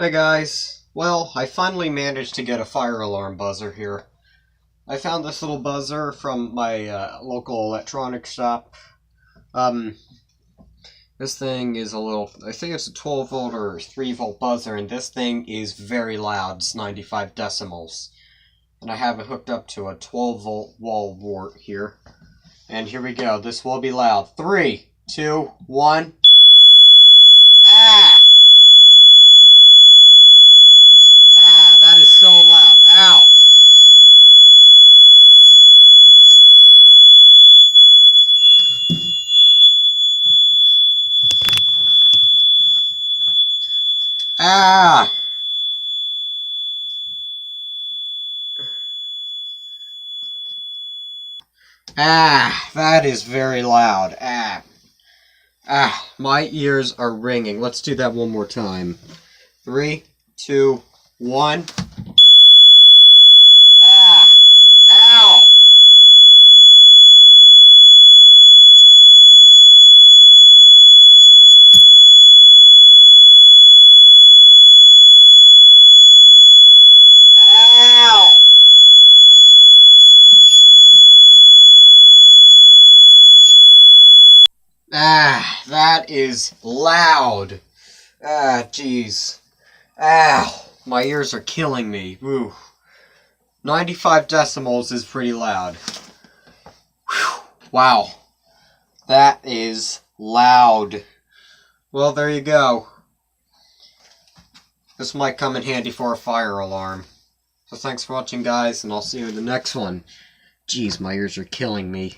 Hi guys. Well, I finally managed to get a fire alarm buzzer here. I found this little buzzer from my local electronics shop. Um, this thing is I think it's a 12 volt or 3 volt buzzer, and this thing is very loud. It's 95 decibels. And I have it hooked up to a 12 volt wall wart here. And here we go. This will be loud. 3, 2, 1. Ah! Ah, that is so loud. Ow! Ah! Ah, that is very loud. Ah. Ah, my ears are ringing. Let's do that one more time. 3, 2, 1. Ah! Ow! Ow! Ah, that is loud. Ah, jeez. Ow! My ears are killing me. Woo. 95 decibels is pretty loud. Whew. Wow. That is loud. Well, there you go. This might come in handy for a fire alarm. So thanks for watching, guys, and I'll see you in the next one. Jeez, my ears are killing me.